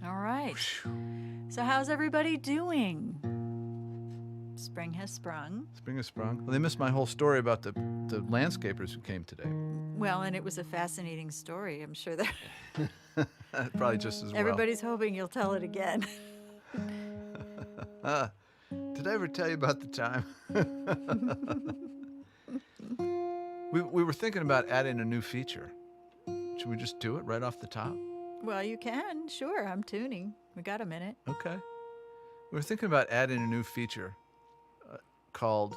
All right. So how's everybody doing? Spring has sprung. Spring has sprung. Well, they missed my whole story about the landscapers who came today. Well, and it was a fascinating story. I'm sure that Probably just as well. everybody's hoping you'll tell it again. Did I ever tell you about the time? we were thinking about adding a new feature. Should we just do it right off the top? Well, you can. Sure, I'm tuning. We got a minute. Okay. We were thinking about adding a new feature called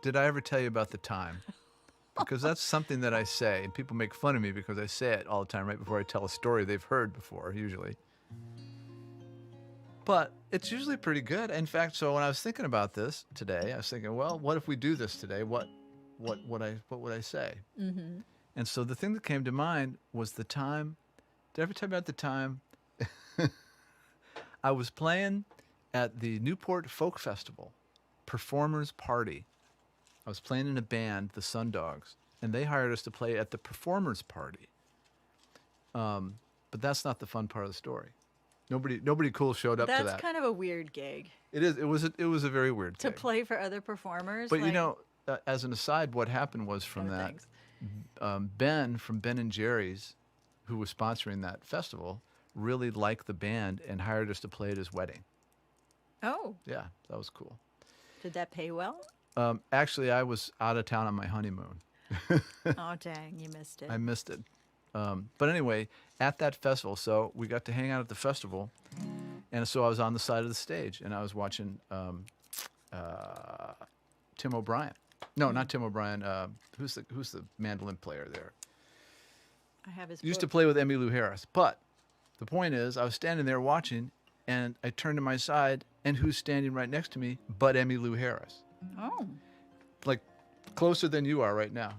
Did I Ever Tell You About the Time? Because that's something that I say, and people make fun of me because I say it all the time right before I tell a story they've heard before, usually. But it's usually pretty good. In fact, so when I was thinking about this today, I was thinking, well, what if we do this today? What would I say? Mm-hmm. And so the thing that came to mind was the time. Did I ever tell you about the time I was playing at the Newport Folk Festival performers party? I was playing in a band, the Sundogs, and they hired us to play at the performers party. But that's not the fun part of the story. Nobody cool showed up to that. That's kind of a weird gig. It is. It was a very weird To gig. play for other performers. But like, as an aside, what happened was from that, thanks. Ben from Ben and Jerry's, who was sponsoring that festival, really liked the band and hired us to play at his wedding. Oh, Yeah, that was cool. did that pay well? Actually, I was out of town on my honeymoon. Oh, dang, you missed it. I missed it. But anyway, at that festival, so we got to hang out at the festival, and so I was on the side of the stage, and I was watching Tim O'Brien. No, not Tim O'Brien. Who's the mandolin player there? I have his Used to book. play with Emmylou Harris. But the point is, I was standing there watching, and I turned to my side, and who's standing right next to me but Emmylou Harris? Oh, Like closer than you are right now.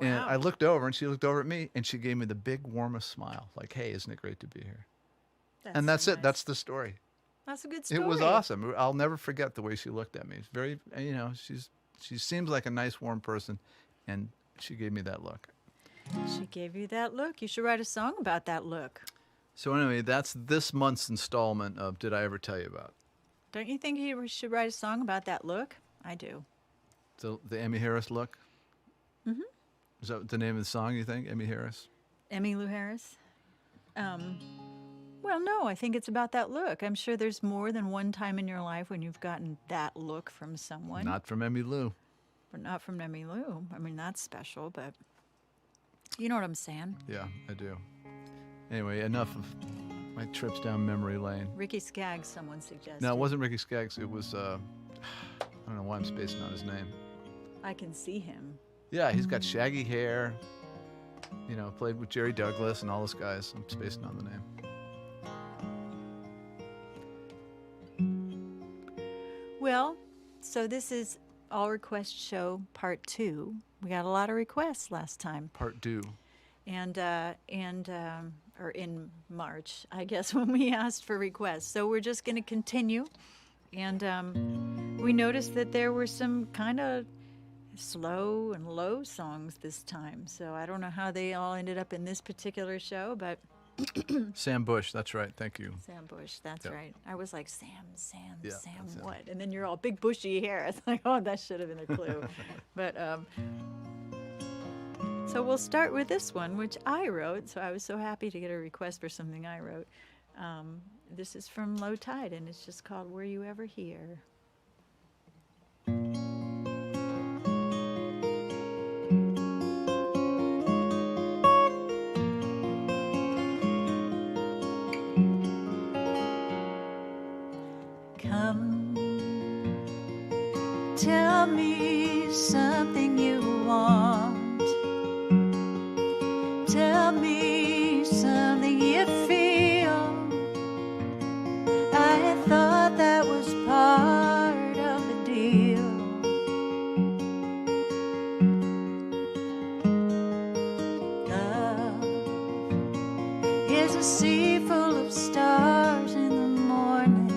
And wow. I looked over, and she looked over at me, and she gave me the big, warmest smile. Like, hey, isn't it great to be here? And that's so it. nice. That's the story. That's a good story. It was awesome. I'll never forget the way she looked at me. It's very, she seems like a nice, warm person, and she gave me that look. She gave you that look. You should write a song about that look. So anyway, that's this month's installment of Did I Ever Tell You About? Don't you think you should write a song about that look? I do. The Emmy Harris look? Mm-hmm. Is that the name of the song, you think? Emmy Harris? Emmylou Harris? Well, no, I think it's about that look. I'm sure there's more than one time in your life when you've gotten that look from someone. Not from Emmylou. But not from Emmylou. I mean, that's special, but you know what I'm saying. Yeah, I do. Anyway, enough of my trips down memory lane. Ricky Skaggs, someone suggested. No, it wasn't Ricky Skaggs. It was, I don't know why I'm spacing on his name. I can see him. Yeah, he's got shaggy hair. Played with Jerry Douglas and all those guys. I'm spacing on the name. Well, so this is All Request Show Part 2. We got a lot of requests last time. Part due. Or in March, I guess, when we asked for requests. So we're just going to continue. And we noticed that there were some kind of slow and low songs this time. So I don't know how they all ended up in this particular show, but Sam Bush, that's right. Thank you. Sam Bush, that's Yep. right. I was like, Sam Yeah, that's it. what? And then you're all big bushy hair. It's like, oh, that should have been a clue. But so we'll start with this one, which I wrote. So I was so happy to get a request for something I wrote. This is from Low Tide, and it's just called Were You Ever Here? Come, tell me something you want. Tell me something you feel. I thought that was part of the deal. Love is a sea full of stars in the morning.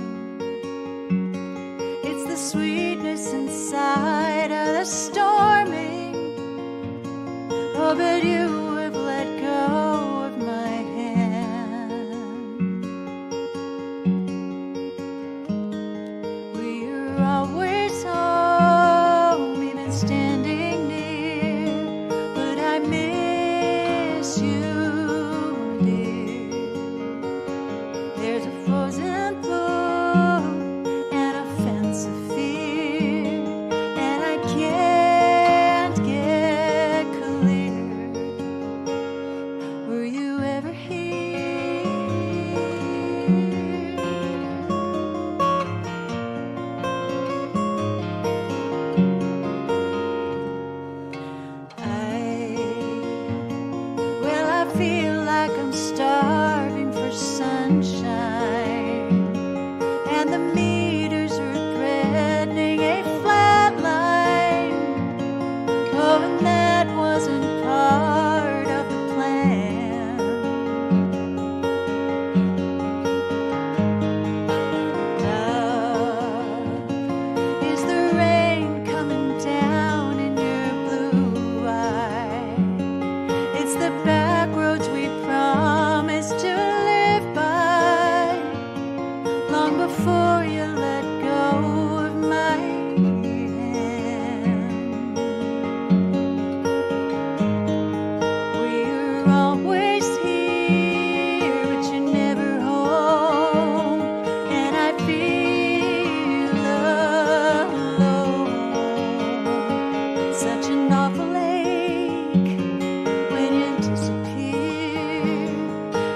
It's the sweetness inside of the storming. Oh, but you have let go of my hand. ever hear? I feel like I'm starving for sunshine, and the meters are threatening a flat line. Oh, and that wasn't part of the plan. Love, is the rain coming down in your blue eye? It's the back roads we promised to live by, long before you let go of my hand. We were always here, but you're never home, and I feel alone. Such an awful ache when you disappear,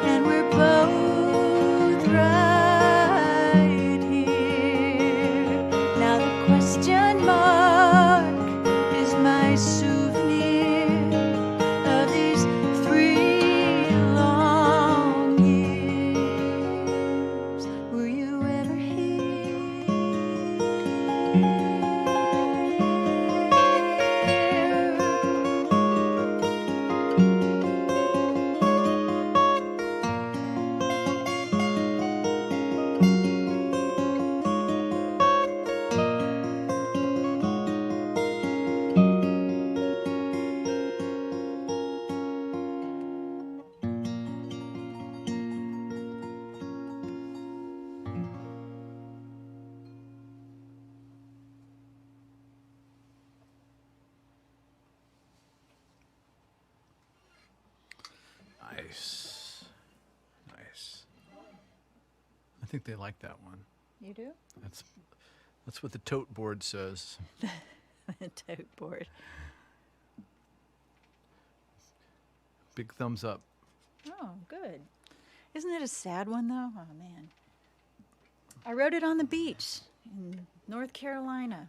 and we're both right here. Now the question mark is my souvenir of these 3 long years. Were you ever here? Nice. Nice. I think they like that one. You do? That's what the tote board says. The tote board. Big thumbs up. Oh, good. Isn't it a sad one, though? Oh, man. I wrote it on the beach in North Carolina.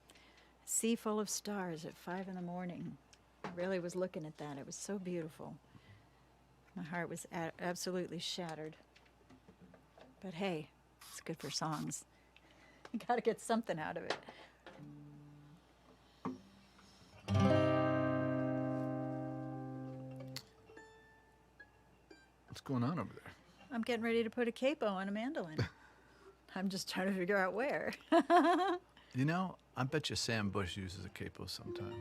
A sea full of stars at 5 in the morning. I really was looking at that. It was so beautiful. My heart was absolutely shattered. But hey, it's good for songs. You gotta get something out of it. What's going on over there? I'm getting ready to put a capo on a mandolin. I'm just trying to figure out where. You know, I bet you Sam Bush uses a capo sometimes.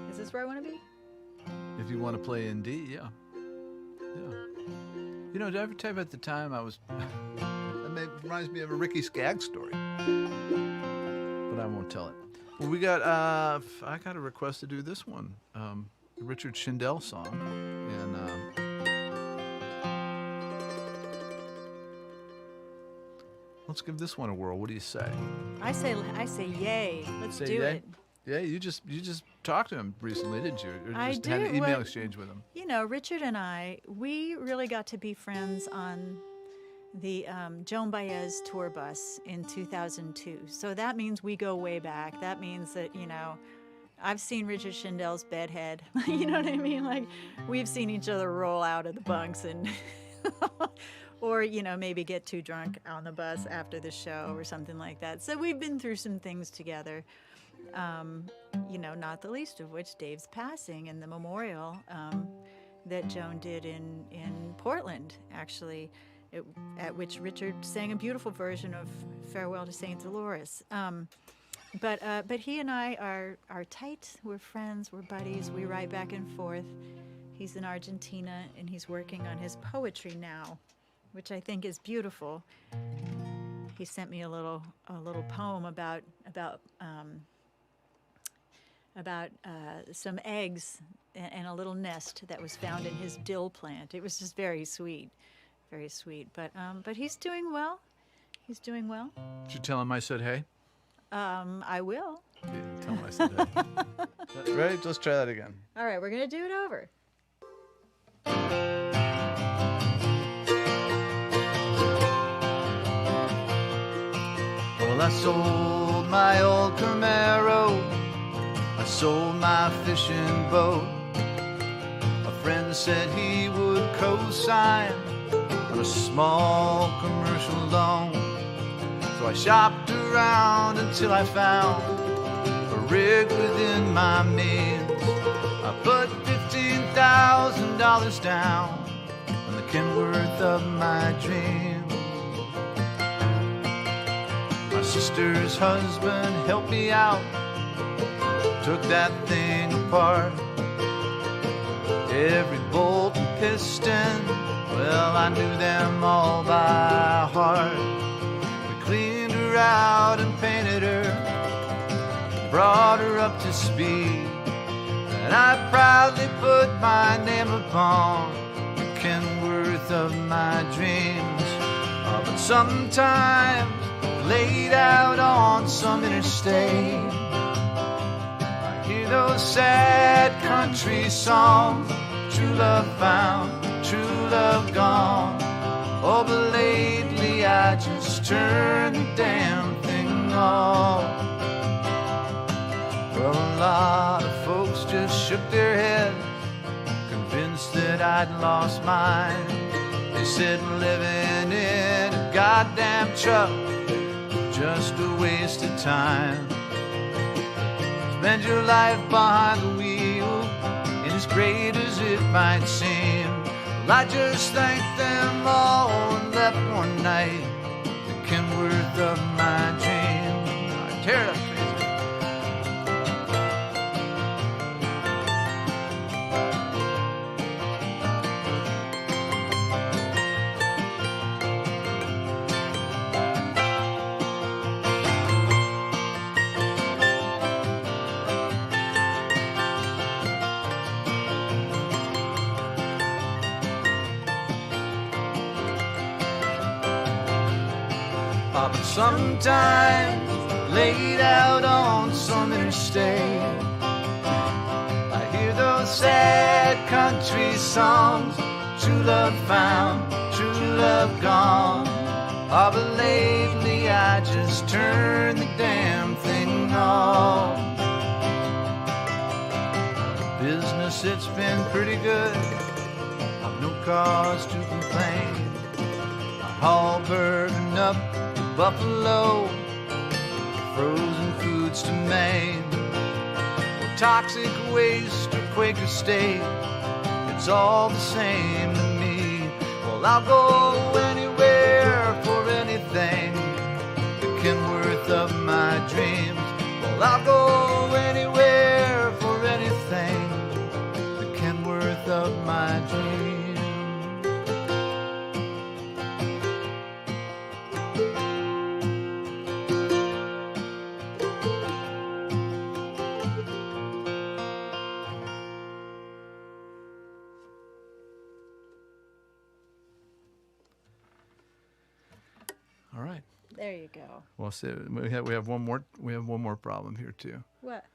Is this where I want to be? If you want to play in D, yeah. Yeah. You know, did I ever tell you about the time I was... reminds me of a Ricky Skaggs story. But I won't tell it. Well, we got... I got a request to do this one. The Richard Shindell song. And... let's give this one a whirl. What do you say? I say yay. Let's Say do yay? it. Yeah, you just talked to him recently, didn't you? Or I just had an do. email Well, exchange with him. You know, Richard and I, we really got to be friends on the Joan Baez tour bus in 2002. So that means we go way back. That means that, you know, I've seen Richard Shindell's bedhead. You know what I mean? Like, we've seen each other roll out of the bunks and... or, you know, maybe get too drunk on the bus after the show or something like that. So we've been through some things together. You know, not the least of which Dave's passing and the memorial that Joan did in Portland, actually, at which Richard sang a beautiful version of Farewell to St. Dolores. But he and I are tight. We're friends. We're buddies. We write back and forth. He's in Argentina, and he's working on his poetry now, which I think is beautiful. He sent me a little poem about some eggs and a little nest that was found in his dill plant. It was just very sweet, very sweet. But he's doing well. He's doing well. Did you tell him I said hey? I will. Yeah, tell him I said hey. Ready? Let's try that again. All right, we're gonna do it over. I sold my old Camaro, I sold my fishing boat. A friend said he would co-sign on a small commercial loan. So I shopped around until I found a rig within my means. I put $15,000 down on the Kenworth of my dreams. My sister's husband helped me out, took that thing apart. Every bolt and piston, well, I knew them all by heart. We cleaned her out and painted her, brought her up to speed, and I proudly put my name upon the Kenworth of my dreams. Oh, but sometimes, laid out on some interstate, I hear those sad country songs, true love found, true love gone. Oh, but lately I just turned the damn thing off. Well, a lot of folks just shook their heads, convinced that I'd lost mine. They said living in a goddamn truck, just a waste of time. Spend your life behind the wheel, and as great as it might seem, well, I just thanked them all and left one night, the Kenworth of my dreams. All right, tear it up, Tracy. But sometimes, laid out on some interstate, I hear those sad country songs, true love found, true love gone. Oh, but lately I just turned the damn thing off. Business, it's been pretty good, I've no cause to complain. I haul burden up Buffalo, frozen foods to Maine, toxic waste or Quaker State, it's all the same to me. Well, I'll go anywhere for anything, the Kenworth of my dreams. Well, I'll go anywhere for anything, the Kenworth of my dreams. All right. There you go. Well, so we have one more problem here too. What?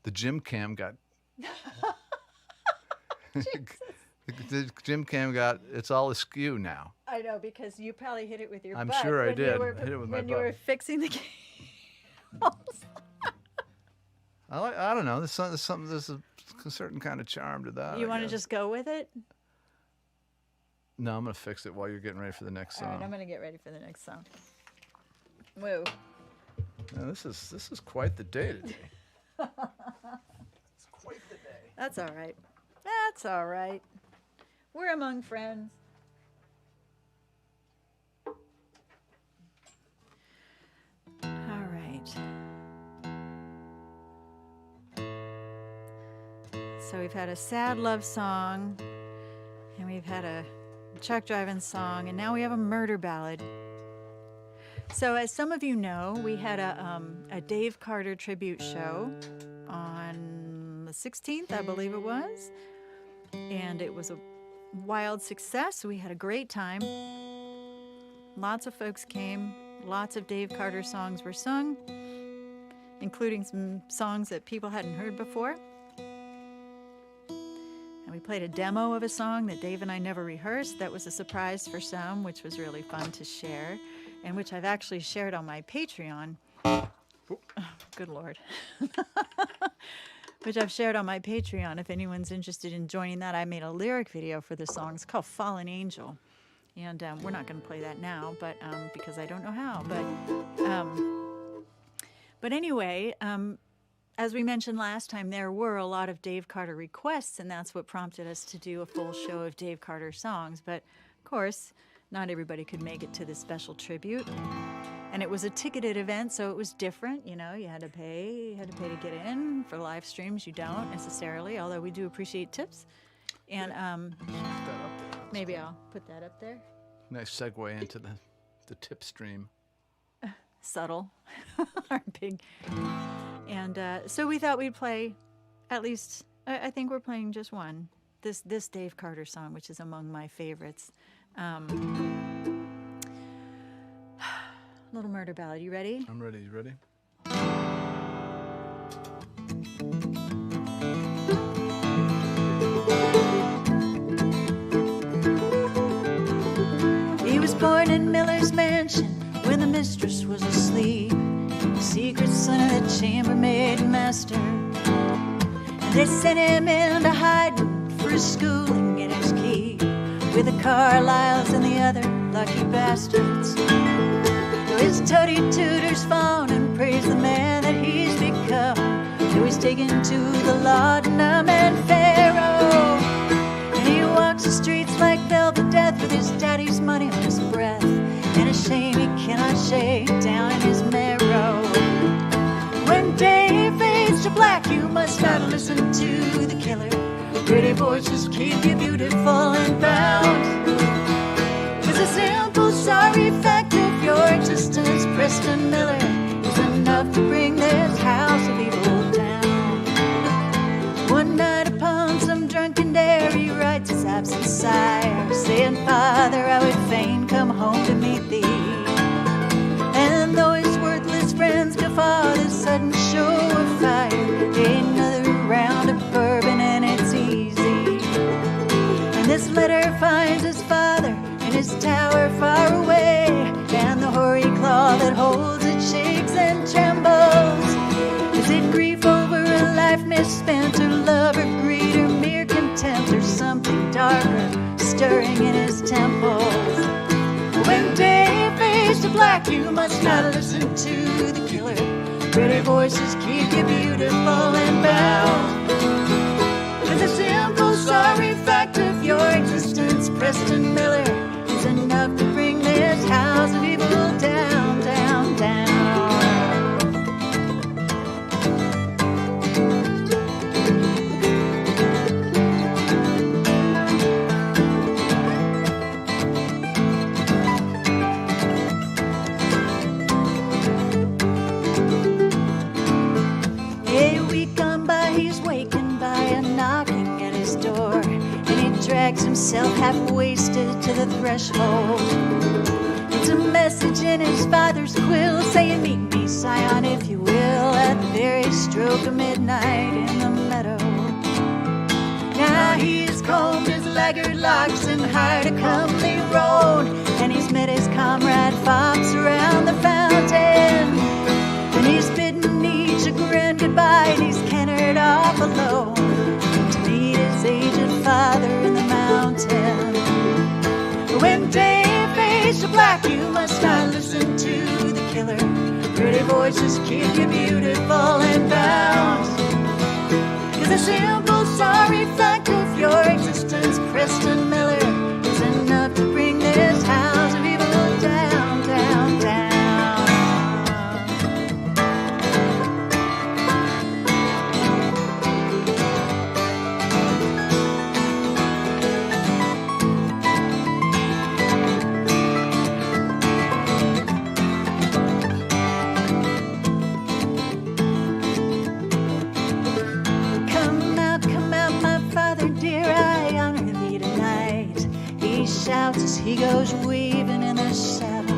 The gym cam got. The gym cam got. It's all askew now. I know, because you probably hit it with your I'm butt. sure I when did. You were, I hit it with my when you butt. were fixing the cables. I don't know. There's a certain kind of charm to that. You I want to guess. just go with it? No, I'm gonna fix it while you're getting ready for the next All song. right, I'm going to get ready for the next song. Woo. Now, this is quite the day today. It's quite the day. That's all right. That's all right. We're among friends. All right. So we've had a sad love song, and we've had a truck driving song, and now we have a murder ballad. So as some of you know, we had a Dave Carter tribute show on the 16th, I believe it was, and it was a wild success. We had a great time. Lots of folks came. Lots of Dave Carter songs were sung, including some songs that people hadn't heard before. And we played a demo of a song that Dave and I never rehearsed. That was a surprise for some, which was really fun to share. and which I've actually shared on my Patreon. Good Lord. Which I've shared on my Patreon. If anyone's interested in joining that, I made a lyric video for the song. It's called Fallen Angel. And we're not going to play that now, but because I don't know how. But anyway, as we mentioned last time, there were a lot of Dave Carter requests, and that's what prompted us to do a full show of Dave Carter songs. But of course, not everybody could make it to this special tribute. And it was a ticketed event, so it was different. You know, you had to pay to get in. For live streams, you don't necessarily, although we do appreciate tips. And maybe I'll put that up there. Nice segue into the tip stream. Subtle. Our big. And so we thought we'd play, at least, I think we're playing just one. This Dave Carter song, which is among my favorites. Little Murder Ballad. You ready? I'm ready. You ready? He was born in Miller's Mansion when the mistress was asleep. Secret son of the chambermaid master. And they sent him into hiding for his schooling and his keep, with the Carlyles and the other lucky bastards. His tutty tutors fawn and praise the man that he's become. Though he's taken to the laudanum and Pharaoh, and he walks the streets like velvet death with his daddy's money on his breath, and a shame he cannot shake down in his marrow. When day fades to black, you must not listen to the killer. Pretty voices keep you beautiful and bound. 'Cause a simple sorry fact of your existence, Preston Miller, is enough to bring this house of evil down. One night upon some drunken dare, he writes his absent sire, saying, Father, I would fain come home to meet thee. And though his worthless friends guffaw this sudden show of fire, another round of bourbon and it's easy. And this letter finds his father in his tower far away, and the hoary claw that holds it shakes and trembles. Is it grief over a life misspent, or love, or greed, or mere contempt, or something darker stirring in his temples? When day fades to black, you must not listen to the killer. Pretty voices keep you beautiful and bound. With a simple sorry fact of your existence, Preston Miller, is enough to bring this house of evil down, down, down. A week gone by, he's wakened by a knocking at his door, and he drags himself half-wasted to the threshold. It's a message in his father's quill, saying, meet me, scion, if you will, at the very stroke of midnight in the meadow. Now he's combed his laggard locks and hired a comely road, and he's met his comrade Fox around the fountain, and he's bidden each a grand goodbye, and he's cantered off alone to meet his aged father in the mountain. When day fades to black, you must not listen to the killer. Pretty voices keep you beautiful and bound. 'Cause a simple sorry fact of your existence, Preston Miller, is enough to bring this house of evil down, down, down. Come out, my father dear, I honor thee tonight. He shouts as he goes weaving in the shadow,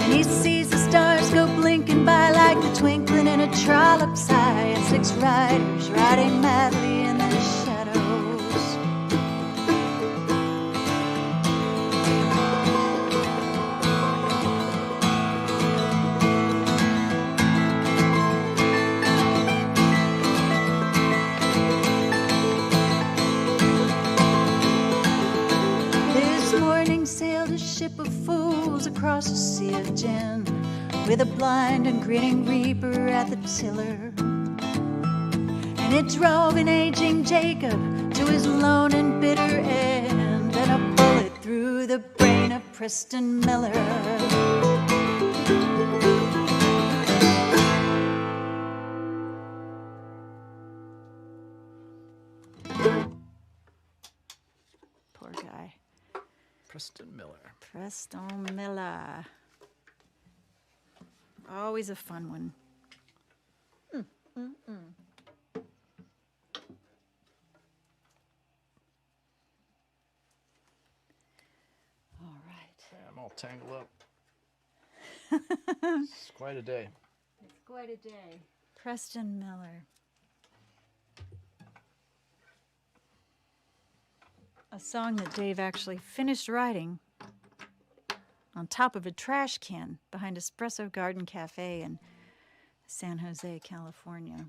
and he sees the stars go blinking by like the twinkling in a trollop's eye, and 6 riders riding madly in the shadows. across a sea of gin, with a blind and grinning reaper at the tiller. And it drove an aging Jacob to his lone and bitter end, and a bullet through the brain of Preston Miller. Poor guy. Preston Miller. Preston Miller. Always a fun one. All right. I'm all tangled up. It's quite a day. It's quite a day. Preston Miller. A song that Dave actually finished writing on top of a trash can behind Espresso Garden Cafe in San Jose, California.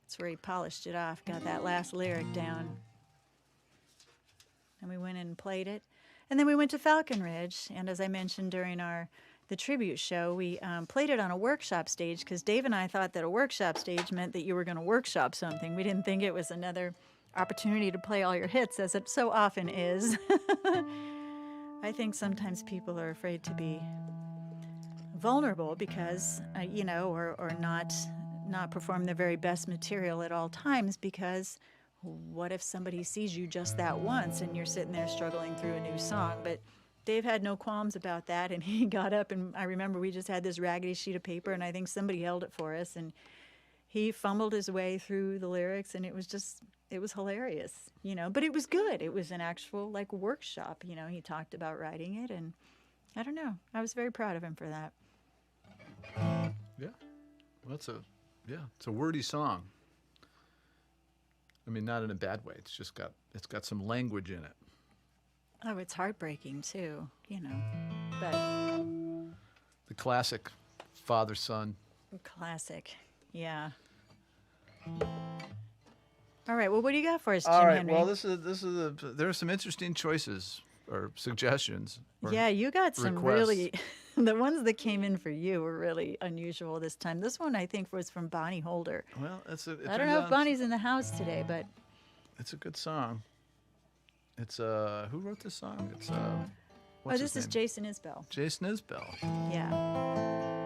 That's where he polished it off, got that last lyric down. And we went in and played it. And then we went to Falcon Ridge, and as I mentioned during the tribute show, we played it on a workshop stage because Dave and I thought that a workshop stage meant that you were going to workshop something. We didn't think it was another opportunity to play all your hits, as it so often is. I think sometimes people are afraid to be vulnerable because, or not perform their very best material at all times, because what if somebody sees you just that once and you're sitting there struggling through a new song? But Dave had no qualms about that, and he got up, and I remember we just had this raggedy sheet of paper, and I think somebody held it for us, and he fumbled his way through the lyrics, and it was hilarious, but it was good. It was an actual workshop, he talked about writing it, and I don't know. I was very proud of him for that. Yeah. Well, it's a wordy song. I mean, not in a bad way. It's got some language in it. Oh, it's heartbreaking too, but The classic father-son. Classic. Yeah. All right. Well, what do you got for us, Jim All right. Henry? Well, there are some interesting choices or suggestions. Or yeah, you got some requests. really. The ones that came in for you were really unusual this time. This one, I think, was from Bonnie Holder. Well, I don't know if Bonnie's in the house today, but it's a good song. It's who wrote this song? It's what's his this is name? Jason Isbell. Jason Isbell. Yeah.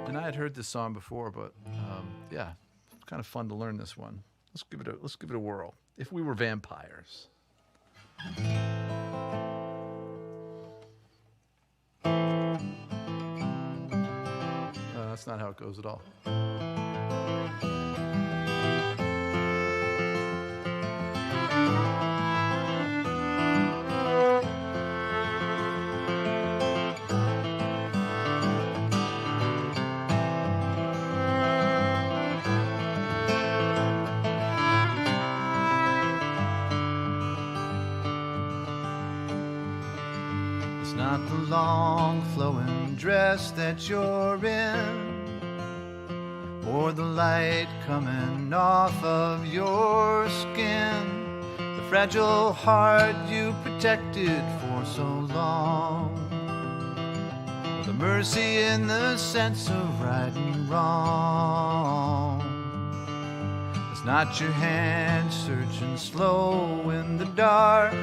And I had heard this song before, but yeah, it's kind of fun to learn this one. Let's give it a whirl. If We Were Vampires. That's not how it goes at all. It's not the long flowing dress that you're in, or the light coming off of your skin, the fragile heart you protected for so long, or the mercy in the sense of right and wrong. It's not your hand searching slow in the dark,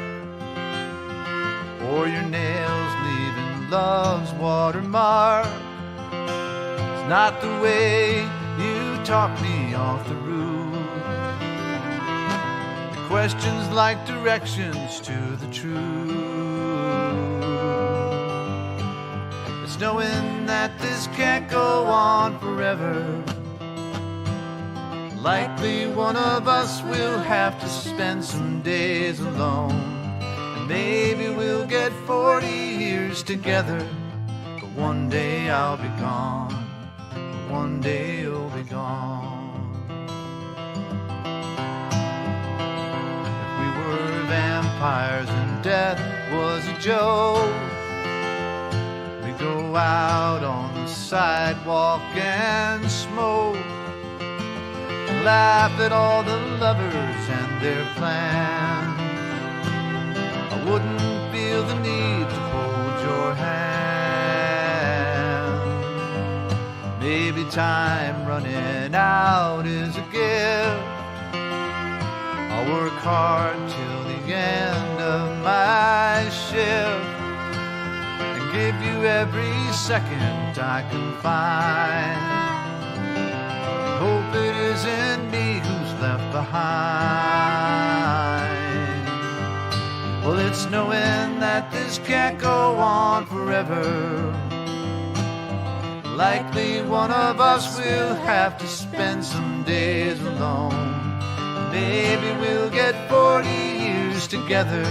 or your nails leaving love's watermark. It's not the way you talk me off the roof. The questions like directions to the truth. It's knowing that this can't go on forever. Likely one of us will have to spend some days alone. Maybe we'll get 40 years together, but one day I'll be gone. One day you'll be gone. If we were vampires and death was a joke, we'd go out on the sidewalk and smoke, and laugh at all the lovers and their plans. I wouldn't feel the need to hold your hand. time running out is a gift. I'll work hard till the end of my shift and give you every second I can find. Hope it isn't me who's left behind. Well, it's knowing that this can't go on forever. Likely one of us will have to spend some days alone. Maybe we'll get 40 years together,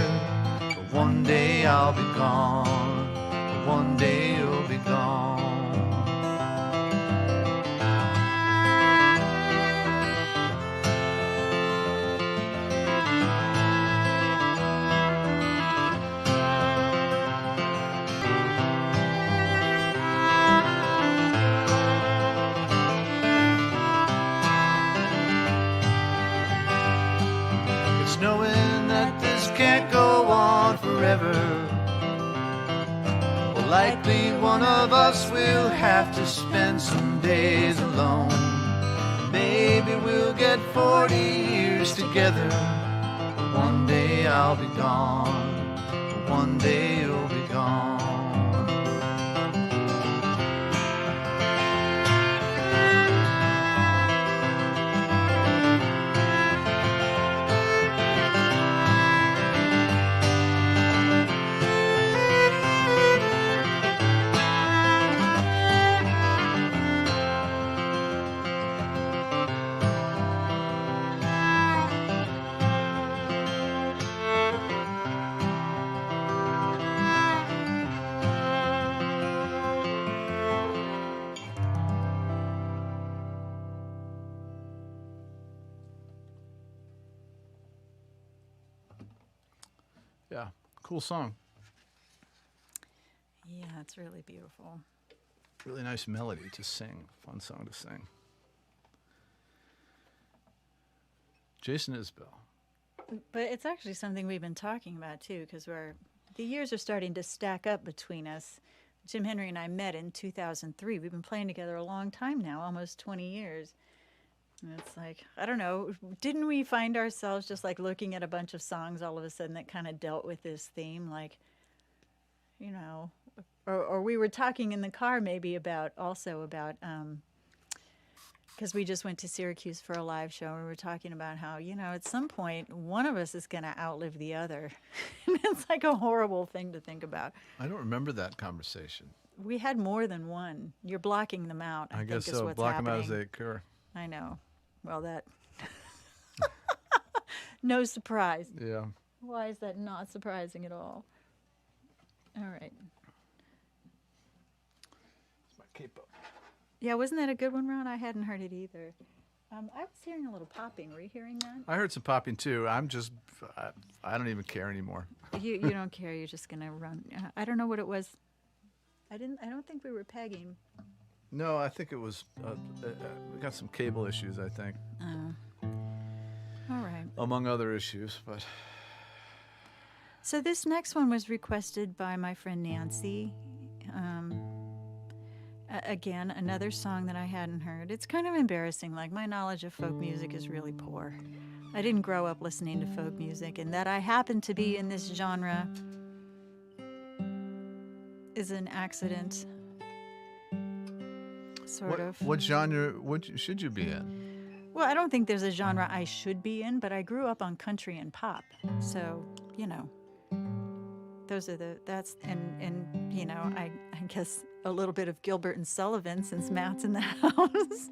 but one day I'll be gone, but one day you'll be gone. Knowing that this can't go on forever. Well, likely one of us will have to spend some days alone. Maybe we'll get 40 years together. One day I'll be gone, one day you'll be gone. Yeah, cool song. Yeah, it's really beautiful. Really nice melody to sing. Fun song to sing. Jason Isbell. But it's actually something we've been talking about too, because the years are starting to stack up between us. Jim Henry and I met in 2003. We've been playing together a long time now, almost 20 years. And it's like, I don't know, didn't we find ourselves just like looking at a bunch of songs all of a sudden that kind of dealt with this theme? Like, you know, or we were talking in the car maybe about, because we just went to Syracuse for a live show, and we were talking about how, you know, at some point, one of us is going to outlive the other. And it's like a horrible thing to think about. I don't remember that conversation. We had more than one. You're blocking them out, I think guess is so. what's Block happening. them out as they occur. I know. Well, that... No surprise. Yeah. Why is that not surprising at all? All right. It's my capo. Yeah, wasn't that a good one, Ron? I hadn't heard it either. I was hearing a little popping. Were you hearing that? I heard some popping too. I don't even care anymore. You don't care. You're just gonna run. I don't know what it was. I don't think we were pegging. No, I think it was. We got some cable issues, I think. Oh. All right. Among other issues, but. So this next one was requested by my friend Nancy. Again, another song that I hadn't heard. It's kind of embarrassing. Like, my knowledge of folk music is really poor. I didn't grow up listening to folk music, and that I happen to be in this genre is an accident. Sort of. What genre should you be in? Well, I don't think there's a genre I should be in, but I grew up on country and pop. So, you know, and you know, I guess a little bit of Gilbert and Sullivan since Matt's in the house.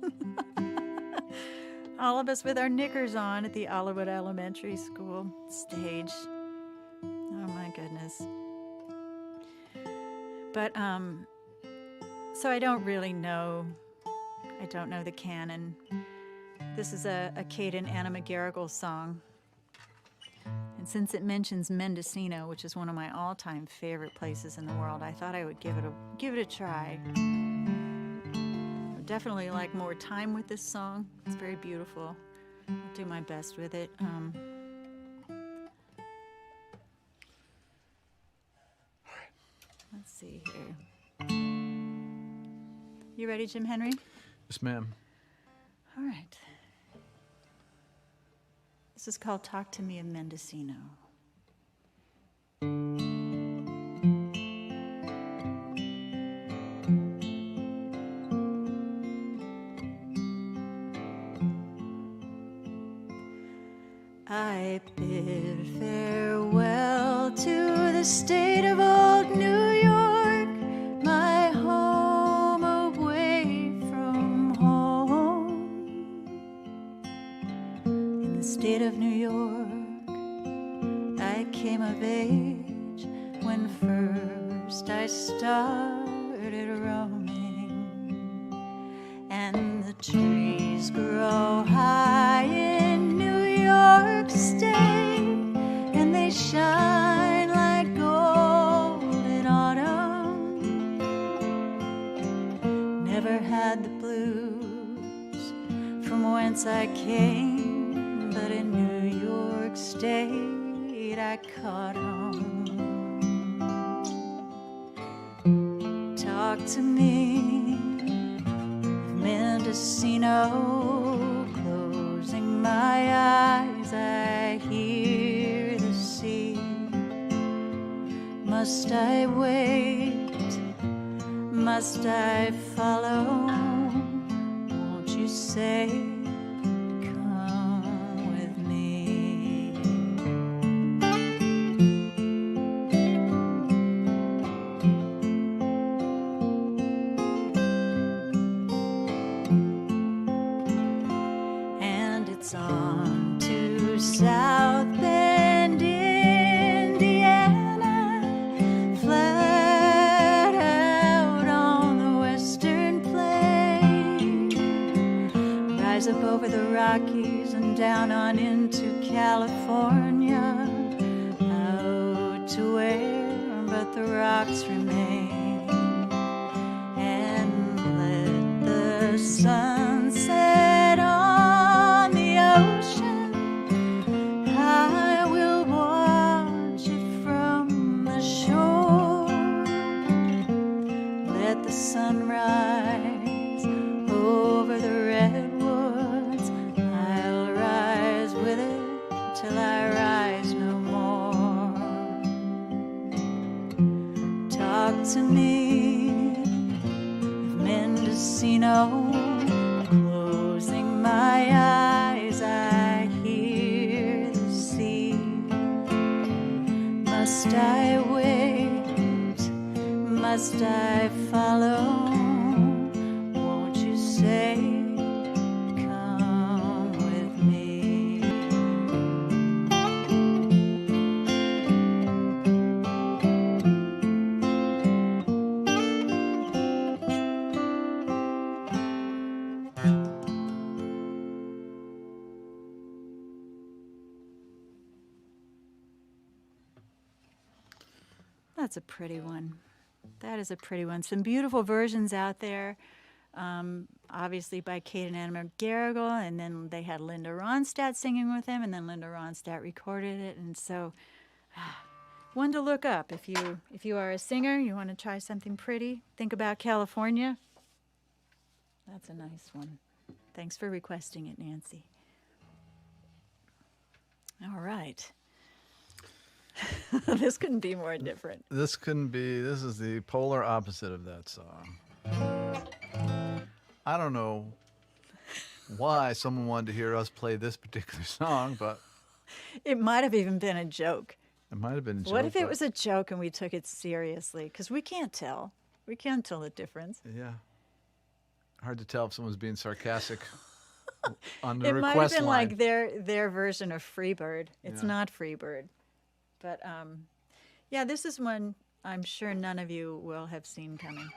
All of us with our knickers on at the Olivewood Elementary School stage. Oh my goodness. But, so I don't really know. I don't know the canon. This is a Kate and Anna McGarrigle song. And since it mentions Mendocino, which is one of my all-time favorite places in the world, I thought I would give it a try. I would definitely like more time with this song. It's very beautiful. I'll do my best with it. Let's see here. You ready, Jim Henry? Yes, ma'am. All right. This is called Talk to Me of Mendocino. I bid farewell to the state of old New York, my home away from home. In the state of New York, I came of age when first I started roaming, and the trees grow high in New York State, and they shine like gold in autumn. Never had the blues from whence I came, but in New York State I caught 'em. Talk to me of Mendocino, closing my eyes I hear the sea. Must I wait? Must I follow? Won't you say, come with me? And it's on to South Bend, Indiana, flat out on the western plain. Rise up over the Rockies and down on into California, out to where but the rocks remain. And let the sun set on the ocean, I will watch it from the shore. Let the sun rise over the redwoods, I'll rise with it till I rise no more. Talk to me of Mendocino, closing my eyes I hear the sea. Must I wait? Must I follow? Won't you say, come with me? That's a pretty one. That is a pretty one. Some beautiful versions out there. Obviously by Kate and Anna McGarrigle, and then they had Linda Ronstadt singing with them, and then Linda Ronstadt recorded it. And so, one to look up if you are a singer, you want to try something pretty. Think about California. That's a nice one. Thanks for requesting it, Nancy. All right. This couldn't be more different. This is the polar opposite of that song. I don't know why someone wanted to hear us play this particular song, but It might have even been a joke. it might have been a joke. What if it but- was a joke and we took it seriously? Because we can't tell. We can't tell the difference. Yeah. Hard to tell if someone's being sarcastic on the It might have request been line. like their version of Freebird. It's Yeah. not Freebird. But yeah, this is one I'm sure none of you will have seen coming.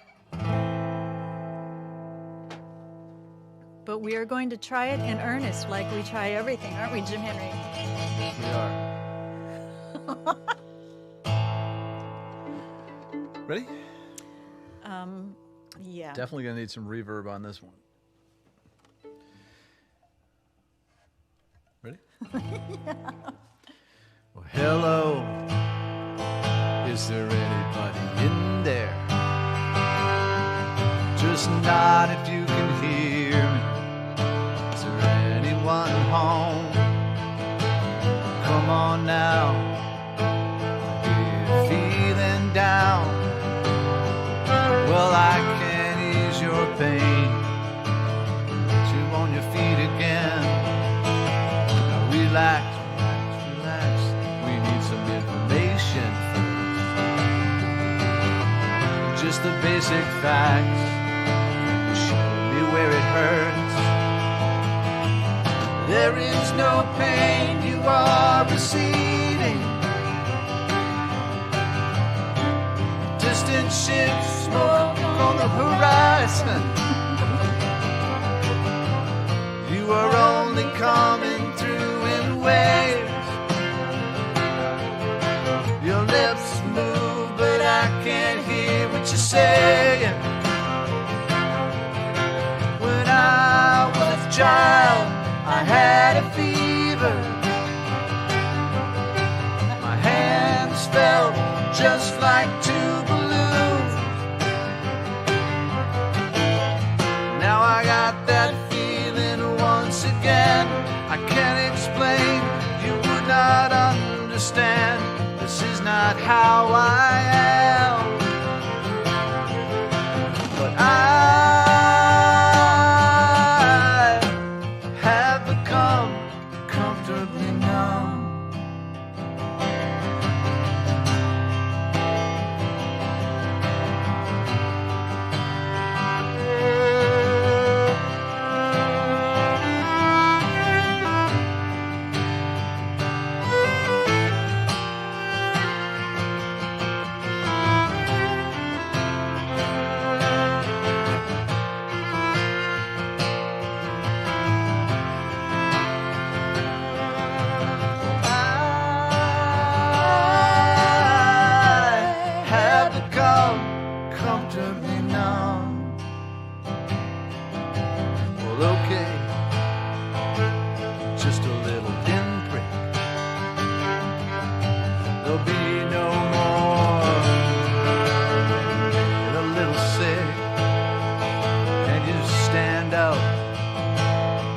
But we are going to try it in earnest like we try everything, aren't we, Jim Henry? We are. Ready? Yeah. Definitely gonna need some reverb on this one. Ready? Well, hello. Is there anybody in there? Just nod if you can hear on now. You're feeling down. Well, I can ease your pain. Get you on your feet again. Now relax, relax, relax. We need some information first. Just the basic facts. Show me where it hurts. There is no pain, you are receding. Distant ships, smoke on the horizon. You are only coming through in waves. Your lips move, but I can't hear what you're saying. When I was a child, I had a fever. My hands felt just like two balloons. Now I got that feeling once again. I can't explain, you would not understand. This is not how I am. But I have become comfortably numb. Comfortably numb. Well, okay, just a little pinprick. There'll be no more. Get a little sick. Can you stand up?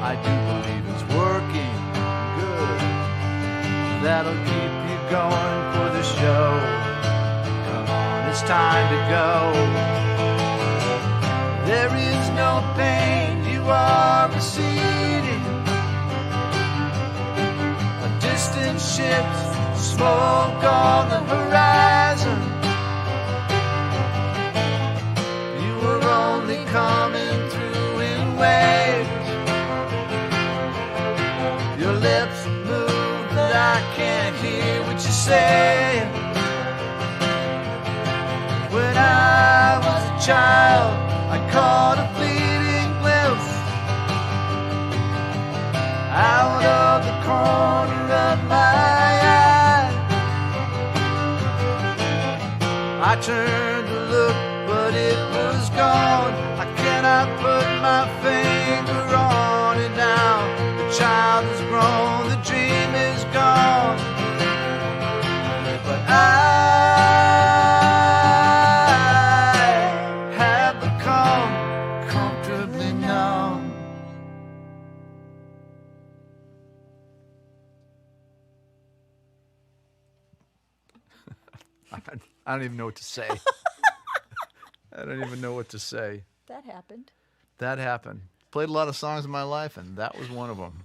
I do believe it's working good. That'll keep you going for the show. It's time to go. There is no pain, you are receding. A distant ship's smoke on the horizon. You were only coming through in waves. Your lips move, but I can't hear what you're saying. When I was a child, I caught a fleeting glimpse out of the corner of my eye. I turned to look, but it was gone. I cannot put my finger on it now. The child has grown, the dream is gone. But I I don't even know what to say. I don't even know what to say. That happened. That happened. Played a lot of songs in my life, and that was one of them.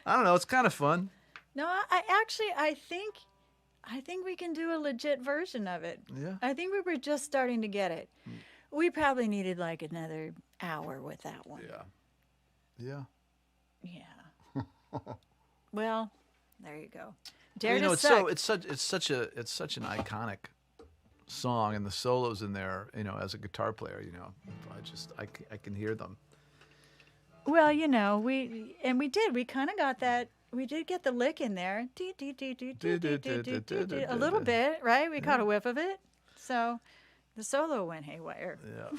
I don't know. It's kind of fun. No, I think we can do a legit version of it. Yeah. I think we were just starting to get it. We probably needed like another hour with that one. Yeah. Yeah. Well, there you go. Dare You know, to it's suck. it's such an iconic song, and the solos in there. You know, as a guitar player, you know, I can hear them. Well, you know, we kind of got that. We did get the lick in there. A little bit, right? We caught a whiff of it. So the solo went haywire. Yeah.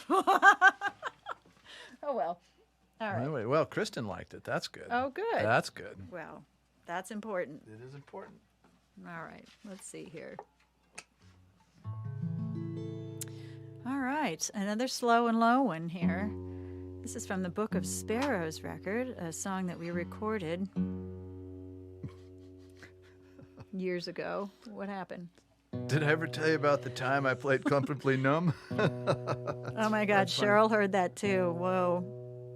Oh, well. All right. Anyway, well, Kristen liked it. That's good. Oh, good. That's good. Well, that's important. It is important. All right. Let's see here. All right. Another slow and low one here. This is from the Book of Sparrows record, a song that we recorded. years ago. What happened? Did I ever tell you about the time I played Comfortably Numb? Oh my God, Cheryl heard that too. Whoa.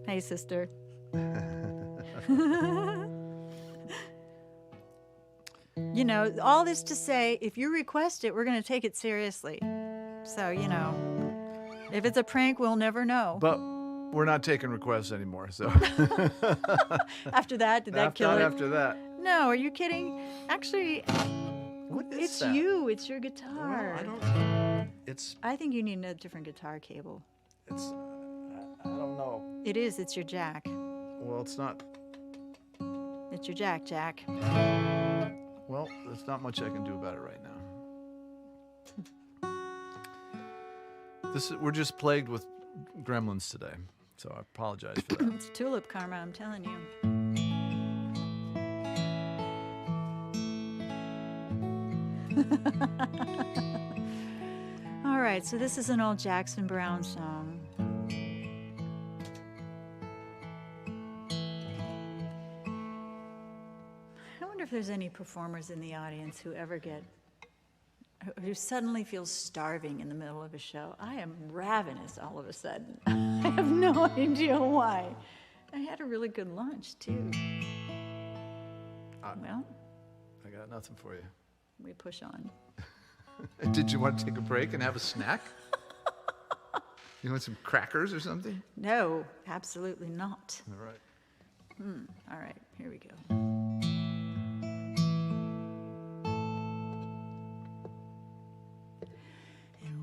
Hey, sister. You know, all this to say, if you request it, we're going to take it seriously. So, you know, if it's a prank, we'll never know. But we're not taking requests anymore, so. After that, did that kill it? After that. No, are you kidding? Actually, What is it's that? you. It's your guitar. Well, I don't. It's. I think you need a different guitar cable. It's. I don't know. It is. It's your jack. Well, it's not. It's your jack. Well, there's not much I can do about it right now. We're just plagued with gremlins today, so I apologize for that. It's tulip karma, I'm telling you. All right, so this is an old Jackson Browne song. I wonder if there's any performers in the audience who suddenly feels starving in the middle of a show. I am ravenous all of a sudden. I have no idea why. I had a really good lunch, too. Well, I got nothing for you. we push on. Did you want to take a break and have a snack? You want some crackers or something? No, absolutely not. All right. All right, here we go.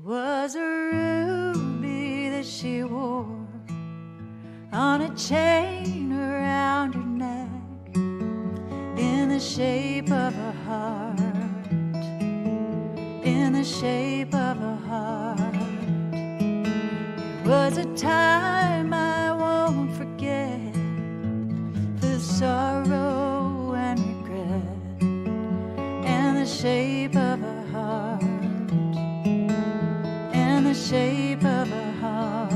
Was a ruby that she wore on a chain around her neck in the shape of a heart, in the shape of a heart. It was a time I won't forget, the sorrow and regret, and the shape of a heart, and the shape of a heart.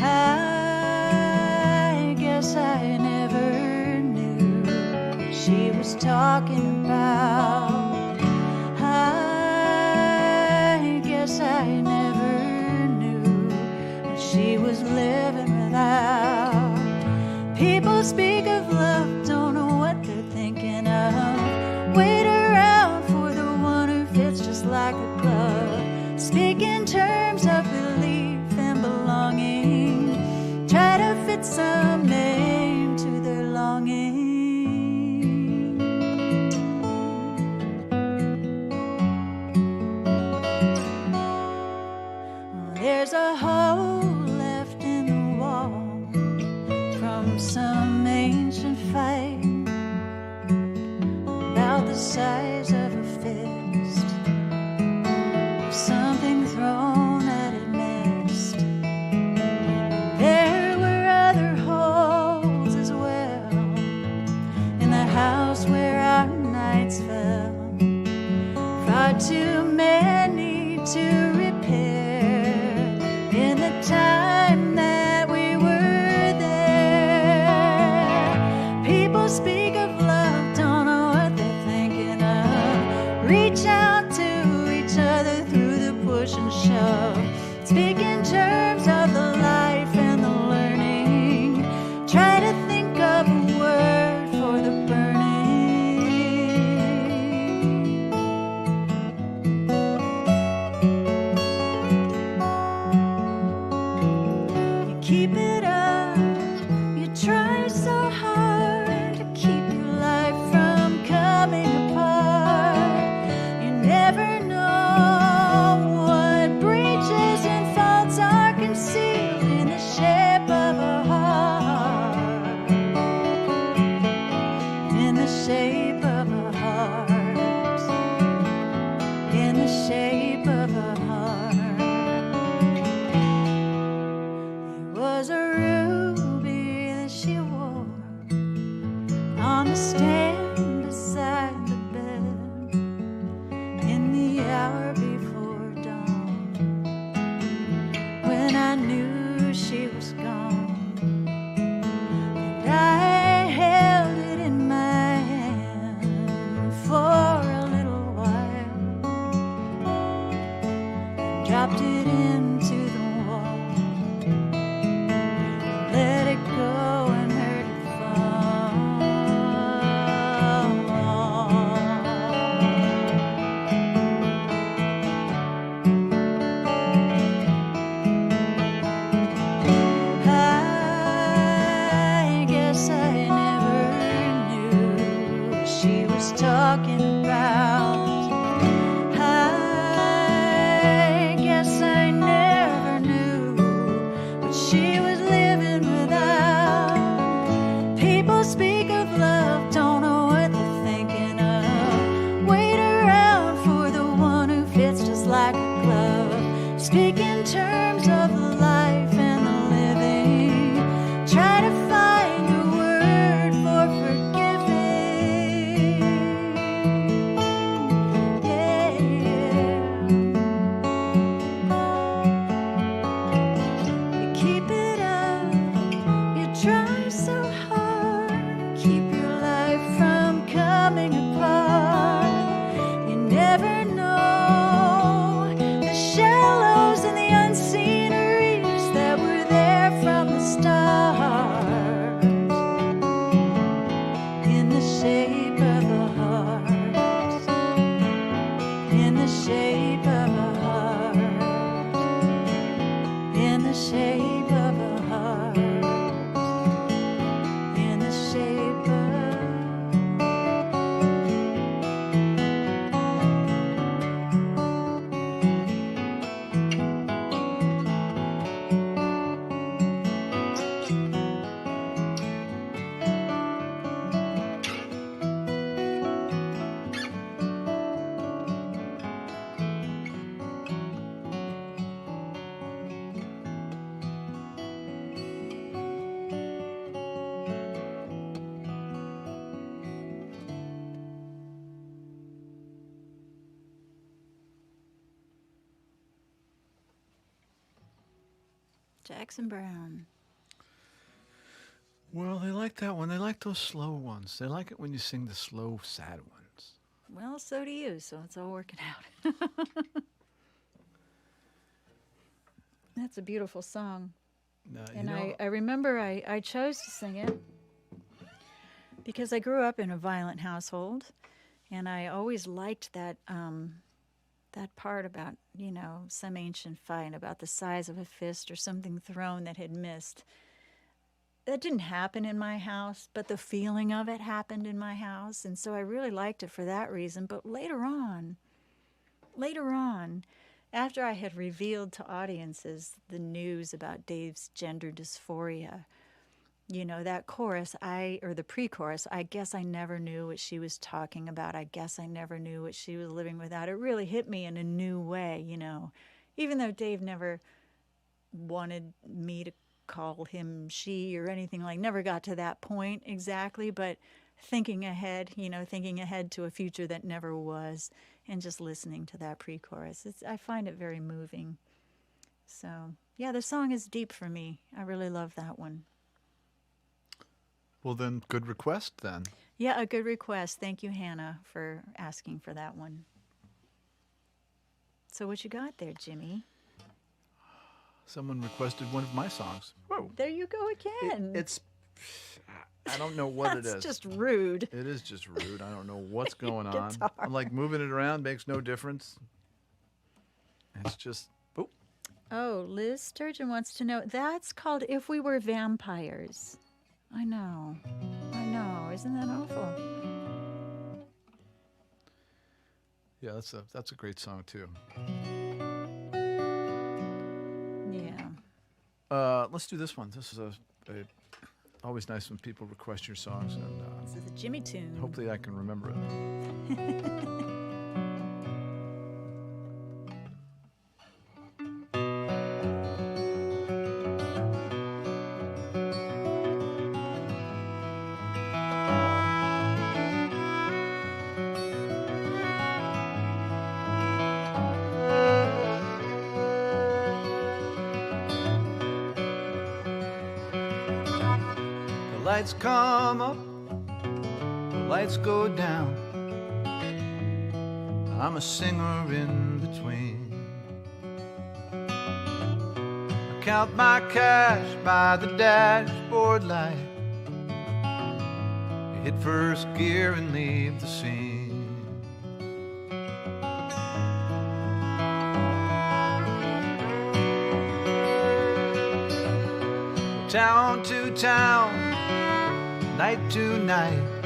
I guess I never knew she was talking about. I guess I never knew what she was living without. People speak of love, don't know what they're thinking of. Wait around for the one who fits just like a glove. Speak in terms of belief and belonging. Try to fit some name to their longing. There's a hole left in the wall from some ancient fight, about the size of a fist, something thrown at it next. There were other holes as well in the house where our nights fell, far too many to repair in the time that we were there. People speak of love, don't know what they're thinking of. Reach out to each other through the push and shove. Speak in terms of the life and the learning. Try to think of a word for the burning. You keep it up, you try so hard to keep your life from coming apart. You never know what breaches and faults are concealed in the shape of a heart, in the shape of a heart, in the shape of a heart. It was a ruby that she wore on the stand beside the bed in the hour before dawn, when I knew she was gone. And I held it in my hand dropped it into the wall. Let it go and heard it fall. I guess I never knew what she was talking about. I guess I never knew what she was living without. People speak of love, don't know what they're thinking of. Wait around for the one who fits just like a glove. Speak in terms of the life and the living. Try to find a word for forgiving. Yeah, you keep it up, you try so hard, keep your life from coming apart. You never know the shallows and the unseen reefs that were there from the start. In the shape of a heart, in the shape of a heart, in the shape of a heart, in the shape of. Jackson Brown. Well, they like that one. They like those slow ones. They like it when you sing the slow, sad ones. Well, so do you, so it's all working out. That's a beautiful song. And I remember I chose to sing it because I grew up in a violent household, and I always liked that that part about, you know, some ancient fight about the size of a fist or something thrown that had missed. That didn't happen in my house, but the feeling of it happened in my house, and so I really liked it for that reason. But later on, after I had revealed to audiences the news about Dave's gender dysphoria, you know, that chorus, or the pre-chorus, I guess I never knew what she was talking about. I guess I never knew what she was living without. It really hit me in a new way, you know. Even though Dave never wanted me to call him she or anything, like, never got to that point exactly, but thinking ahead, you know, thinking ahead to a future that never was, and just listening to that pre-chorus, I find it very moving. So, yeah, the song is deep for me. I really love that one. Well, then, good request, then. Yeah, a good request. Thank you, Hannah, for asking for that one. So what you got there, Jimmy? Someone requested one of my songs. Whoa. There you go again. It's, I don't know what it is. That's just rude. It is just rude. I don't know what's going on. Guitar. I'm like moving it around, makes no difference. It's just, oh. Oh, Liz Sturgeon wants to know, that's called If We Were Vampires. I know. Isn't that awful? Yeah, that's a great song too. Yeah. Let's do this one. This is always nice when people request your songs, and This is a Jimmy tune. hopefully I can remember it. The lights come up, the lights go down. I'm a singer in between. count my cash by the dashboard light. You hit first gear and leave the scene. Town to town, night to night,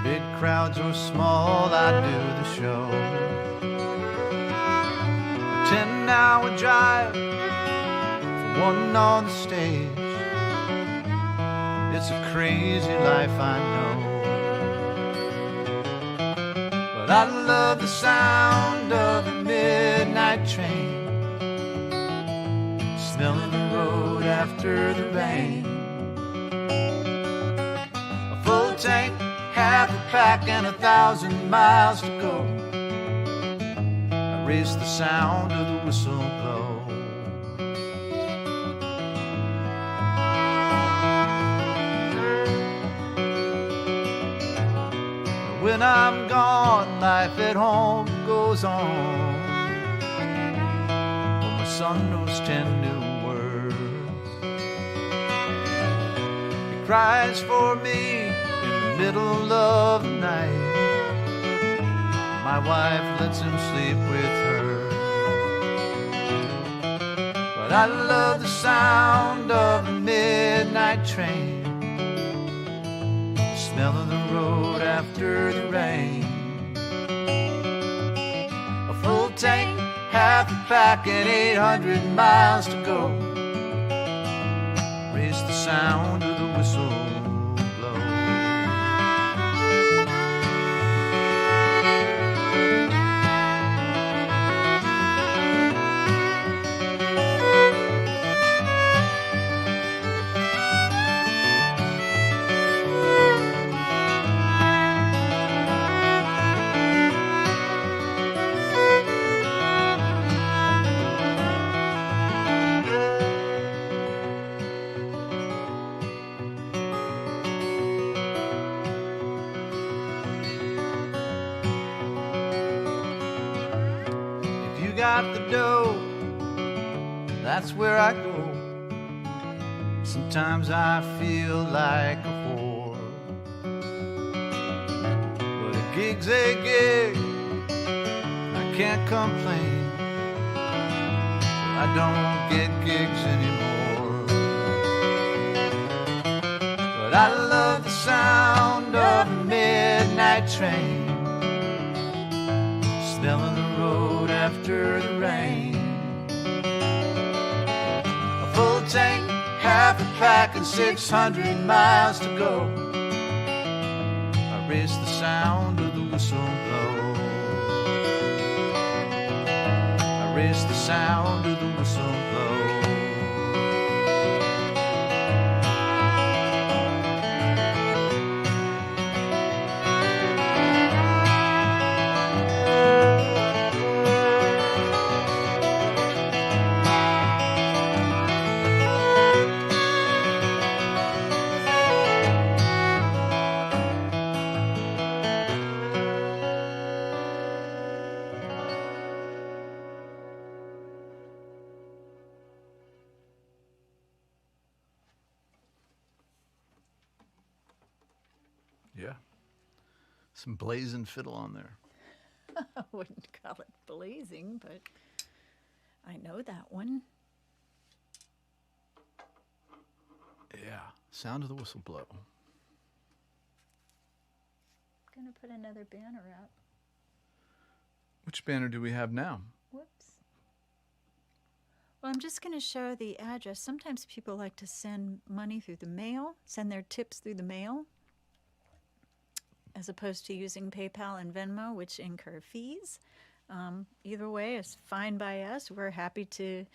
big crowds or small, I do the show. A 10-hour drive for one on the stage. It's a crazy life, I know, but I love the sound of the midnight train, smell of the road after the rain. A full tank, half a pack, and 1,000 miles to go. I race the sound of the whistle blow. When I'm gone, life at home goes on. Oh, my son knows 10 new words. He cries for me in the middle of the night. My wife lets him sleep with her. But I love the sound of the midnight train, the smell of the road after the rain. A full tank, half a pack, and 800 miles to go. Race the sound of the whistle blow. Got the dough, that's where I go. Sometimes I feel like a whore, but a gig's a gig, I can't complain. I don't get gigs anymore, but I love the sound of a midnight train, smelling the road after the rain. A full tank, half a pack, and 600 miles to go. I race the sound of the whistle blow. I race the sound of the whistle blow. Yeah. Some blazing fiddle on there. I wouldn't call it blazing, but I know that one. Yeah. Sound of the whistle blow. I'm going to put another banner up. Which banner do we have now? Whoops. Well, I'm just going to show the address. Sometimes people like to send money through the mail, send their tips through the mail, as opposed to using PayPal and Venmo, which incur fees. Either way is fine by us. We're happy to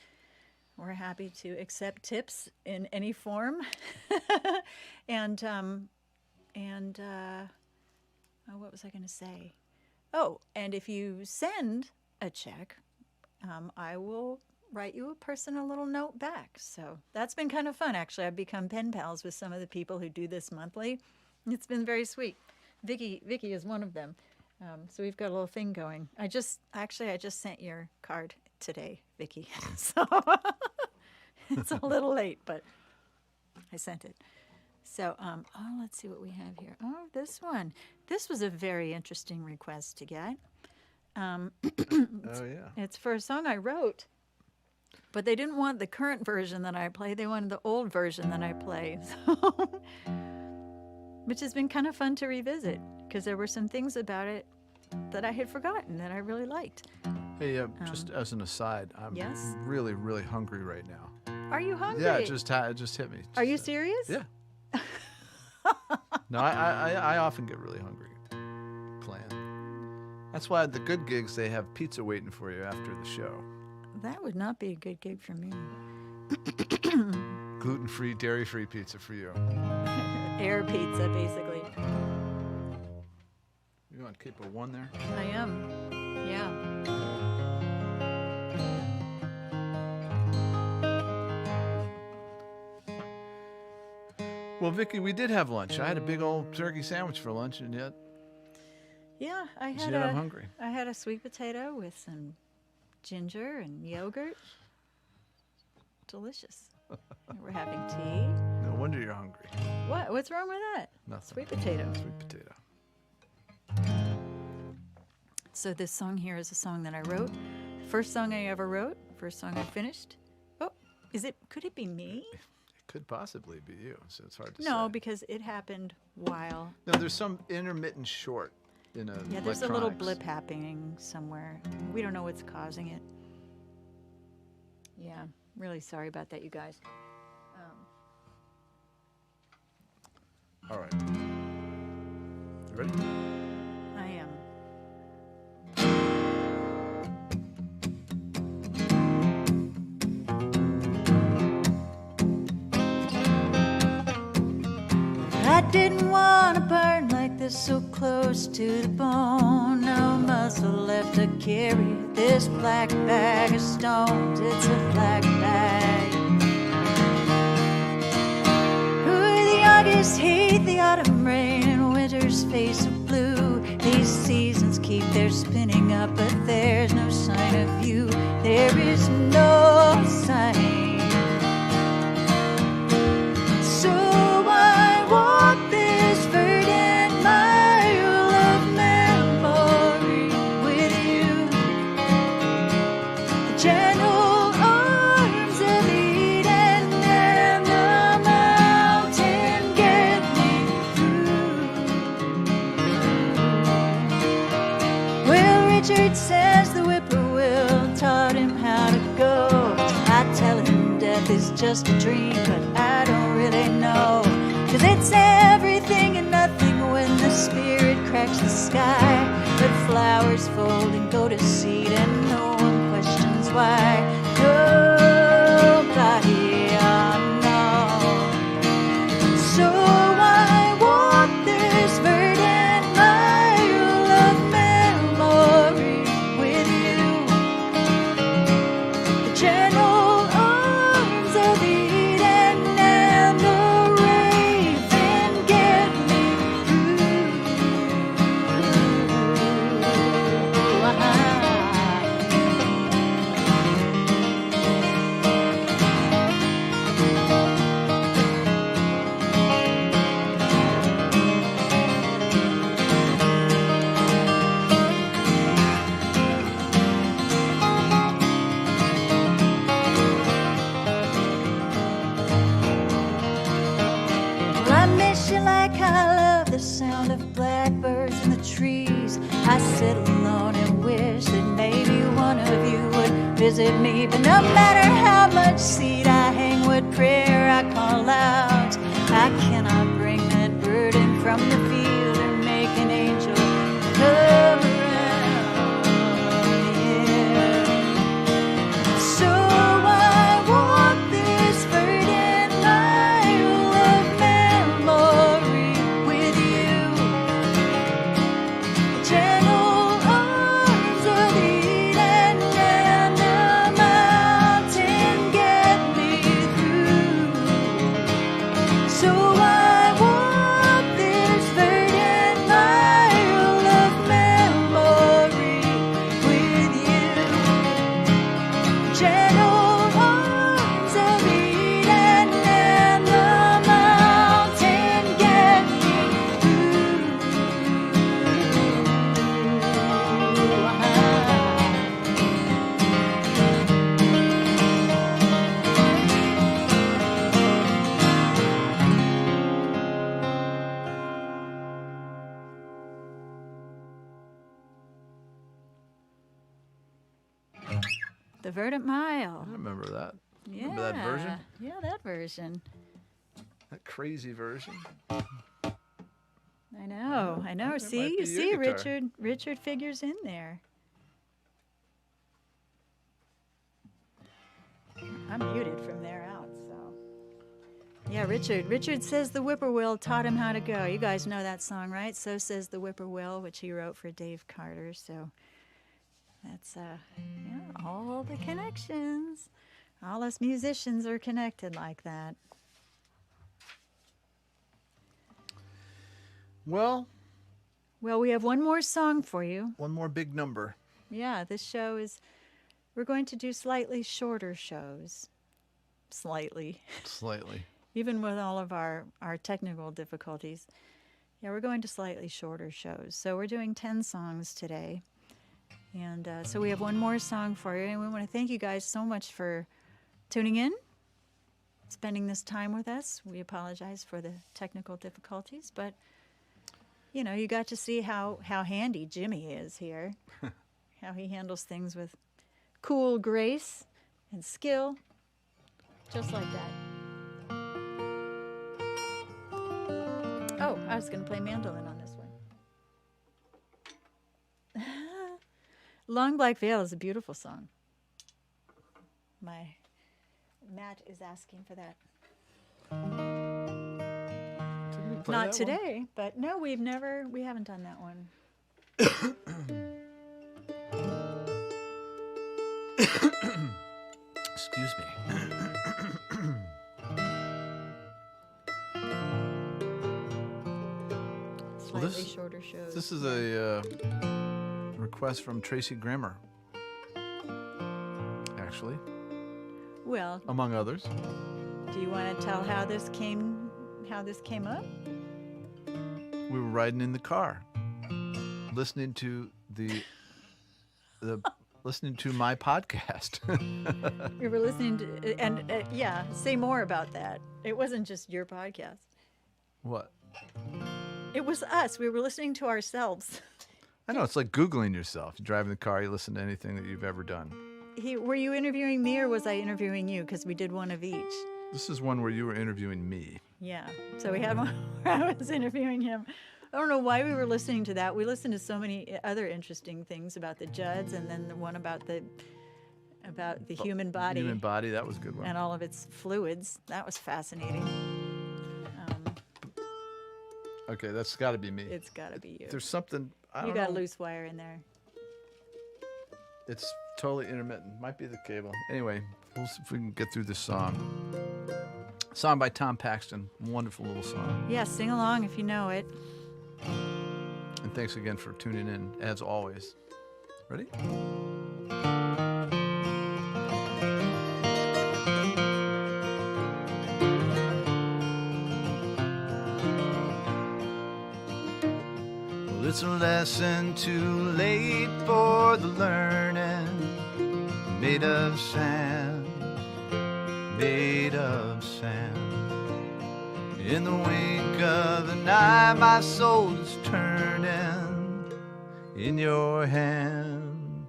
accept tips in any form. and what was I going to say? Oh, and if you send a check, I will write you a personal little note back. So that's been kind of fun, actually. I've become pen pals with some of the people who do this monthly. It's been very sweet. Vicky is one of them. So we've got a little thing going. I just sent your card today, Vicky. So It's a little late, but I sent it. So, let's see what we have here. Oh, this one. This was a very interesting request to get. Oh, yeah. It's for a song I wrote, but they didn't want the current version that I play. They wanted the old version that I play, so which has been kind of fun to revisit because there were some things about it that I had forgotten that I really liked. Hey, just as an aside, I'm Yes? really, really hungry right now. Are you hungry? Yeah, it just hit me. Are you serious? Yeah. No, I often get really hungry playing. That's why the good gigs, they have pizza waiting for you after the show. That would not be a good gig for me. Gluten-free, dairy-free pizza for you. Air pizza, basically. You want to keep a 1 there? I am. Yeah. Well, Vicky, we did have lunch. I had a big old turkey sandwich for lunch, and yet Yeah, I I'm had hungry. I had a sweet potato with some ginger and yogurt. Delicious. We're having tea. No wonder you're hungry. What? What's wrong with that? Nothing. Sweet potato. Sweet potato. So this song here is a song that I wrote. First song I ever wrote. First song I finished. Oh, could it be me? It could possibly be you, so it's hard to say. No, because it happened while. No, there's some intermittent short in a Yeah, there's a little electronics. blip happening somewhere. We don't know what's causing it. Yeah, really sorry about that, you guys. All right. You ready? I am. I didn't want to burn like this so close to the bone. No muscle left to carry this black bag of stones. It's a black bag. The August heat, the autumn rain, and winter's face of blue. These seasons keep their spinning up, but there's no sign of you. There is no sign. So I walk this verdant mile of memory with you. The gentle arms of Eden and the mountain get me through. Well, Richard says the whippoorwill taught him how to go. I tell him death is just a dream, but I don't really know. 'Cause it's everything and nothing when the spirit cracks the sky. But flowers fold and go to seed and no one questions why. Nobody, knows. So I walk this verdant mile of memory with you. The gentle arms of Eden and the raven get me Well, I miss you like I love the sound of blackbirds in the trees. I sit alone and wish that maybe one of you would visit me. But no matter how much seed I hang, what prayer I call out, I cannot bring that burden from the field or make an angel come around. Yeah. So I walk this verdant mile of memory with you. Gentle arms of Eden and the mountain get me through. So I walk this The Verdant Mile. I remember that. Yeah. Remember that version? Yeah, that version. That crazy version. I know. That might See, be you your see, guitar. Richard figures in there. I'm muted from there out, so. Yeah, Richard says the whippoorwill taught him how to go. You guys know that song, right? So Says the Whippoorwill, which he wrote for Dave Carter. So that's yeah, all the connections. All us musicians are connected like that. Well, We have one more song for you. one more big number. Yeah, this show is, we're going to do slightly shorter shows. Slightly. Slightly. Even with all of our technical difficulties. Yeah, we're going to slightly shorter shows. So we're doing 10 songs today. And so we have one more song for you. And we want to thank you guys so much for tuning in, spending this time with us. We apologize for the technical difficulties, but you know, you got to see how handy Jimmy is here, how he handles things with cool grace and skill, just like that. Oh, I was going to play mandolin on this one. Long Black Veil is a beautiful song. My Matt is asking for that. Didn't we play Not that one? today, but no, we haven't done that one. Excuse me. Slightly this- shorter shows. This is a request from Tracy Grimmer, actually, Well, among others. do you want to tell how this came up? We were riding in the car, listening to listening to my podcast. We were listening to, and yeah, say more about that. It wasn't just your podcast. What? It was us. We were listening to ourselves. I know, it's like Googling yourself. You drive in the car, you listen to anything that you've ever done. Were you interviewing me or was I interviewing you? Because we did one of each. This is one where you were interviewing me. Yeah. So we had one where I was interviewing him. I don't know why we were listening to that. We listened to so many other interesting things about the Judds, and then the one about the human body Human body, that was a good one. and all of its fluids. That was fascinating. Okay, that's got to be me. It's got to be you. There's something, I You don't got a know. loose wire in there. It's totally intermittent. Might be the cable. Anyway, we'll see if we can get through this song. Song by Tom Paxton. Wonderful little song. Yeah, sing along if you know it. And thanks again for tuning in, as always. Ready? Well, it's a lesson too late for the learning. Made of sand, made of sand. In the wink of an eye, my soul is turning. In your hand,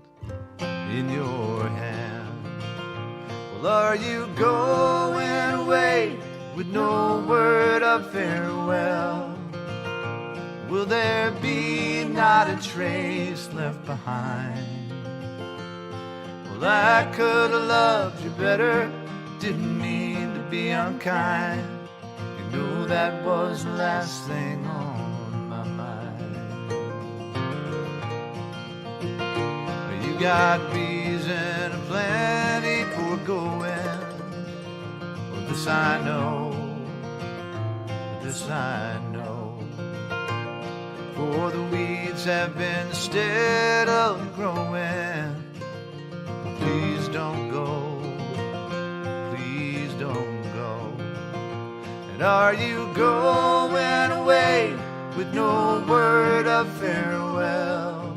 in your hand. Well, are you going away with no word of farewell? Will there be not a trace left behind? Well, I could have loved you better, didn't mean to be unkind. You know that was the last thing on my mind. You got reason aplenty for going. Well, this I know, this I know. For the weeds have been steadily growing. Please don't go, please don't go. And are you going away with no word of farewell?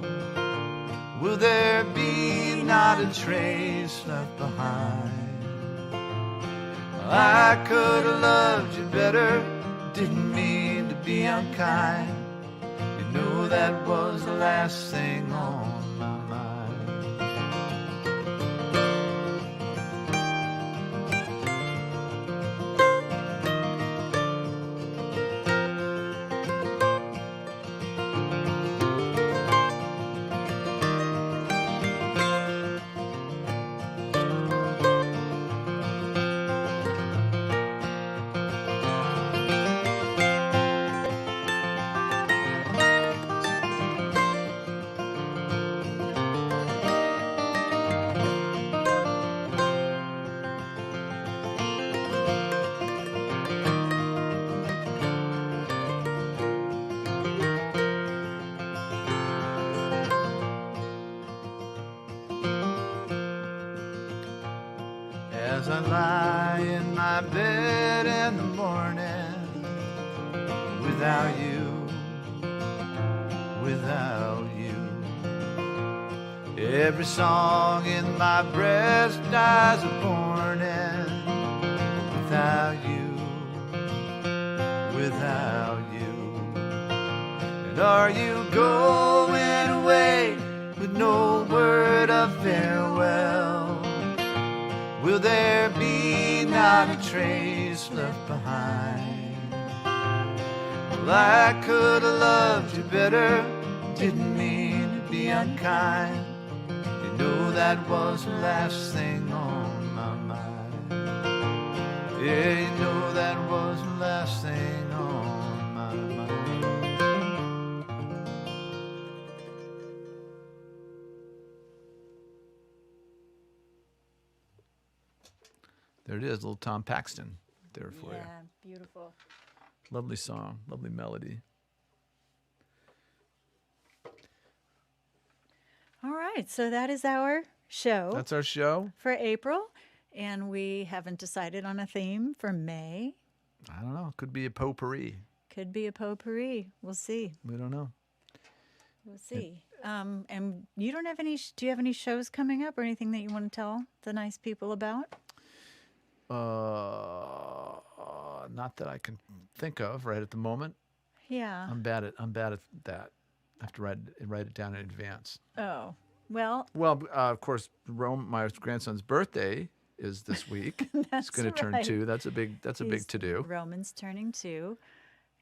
Will there be not a trace left behind? I could have loved you better, didn't mean to be unkind. You know that was the last thing on my mind. as I lie in my bed in the morning, without you, without you. Every song in my breast dies a mourning, without you, without you. And are you going away with no word of farewell? Will there be not a trace left behind? Well, I could have loved you better, didn't mean to be unkind. You know that was the last thing on my mind. Yeah, you know that was the last thing on my mind. There it is, little Tom Paxton there for you. Yeah, beautiful. Lovely song, lovely melody. All right, so that is our show That's our show. for April, and we haven't decided on a theme for May. I don't know. Could be a potpourri. Could be a potpourri. We'll see. We don't know. We'll see. And you don't have any? Do you have any shows coming up or anything that you want to tell the nice people about? Not that I can think of right at the moment. Yeah. I'm bad at that. I have to write it down in advance. Oh, well. Well, of course, my grandson's birthday is this week. That's He's going to turn right. 2. That's a big to do. Roman's turning 2,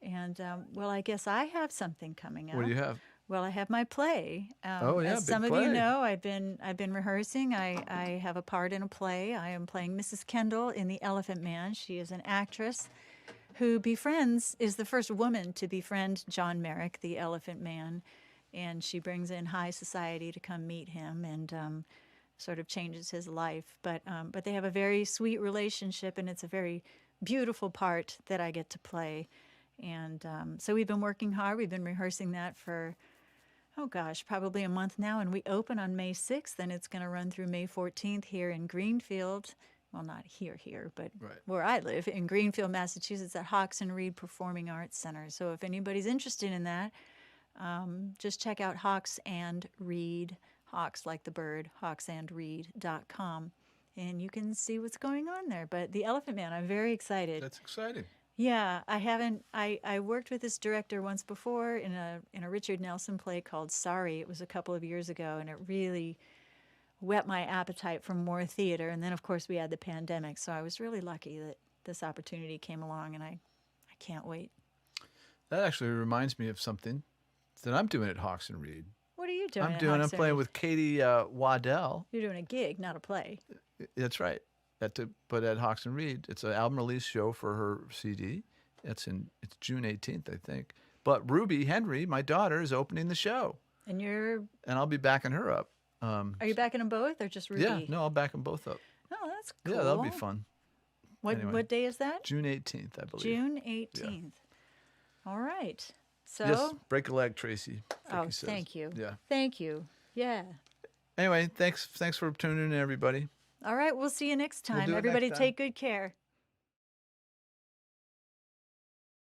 and well, I guess I have something coming up. What do you have? Well, I have my play. Oh, yeah, as big some of play. you know, I've been rehearsing. I have a part in a play. I am playing Mrs. Kendall in The Elephant Man. She is an actress who is the first woman to befriend John Merrick, the Elephant Man, and she brings in high society to come meet him and sort of changes his life. But they have a very sweet relationship, and it's a very beautiful part that I get to play. And so we've been working hard. We've been rehearsing that for, oh gosh, probably a month now. And we open on May 6th, and it's going to run through May 14th here in Greenfield. Well, not here, but Right. where I live, in Greenfield, Massachusetts, at Hawks and Reed Performing Arts Center. So if anybody's interested in that, just check out Hawks and Reed, Hawks like the bird, hawksandreed.com, and you can see what's going on there. But The Elephant Man, I'm very excited. That's exciting. Yeah, I worked with this director once before in a Richard Nelson play called Sorry. It was a couple of years ago, and it really whet my appetite for more theater. And then, of course, we had the pandemic, so I was really lucky that this opportunity came along, and I can't wait. That actually reminds me of something that I'm doing at Hawks and Reed. What are you doing? I'm playing with Katie Waddell. You're doing a gig, not a play. That's right. But at Hawks and Reed, it's an album release show for her CD. It's June 18th, I think. But Ruby Henry, my daughter, is opening the show, And I'll be backing her up. are you backing them both or just Ruby? Yeah, no, I'll back them both up. Oh, that's cool. Yeah, that'll be fun. Anyway. What day is that? June 18th, I believe. June 18th. All right. So. Yes, break a leg, Tracy. Oh, thank you. Yeah. Thank you. Yeah. Anyway, thanks for tuning in, everybody. All right. We'll see you next time. do it next Everybody time. take good care.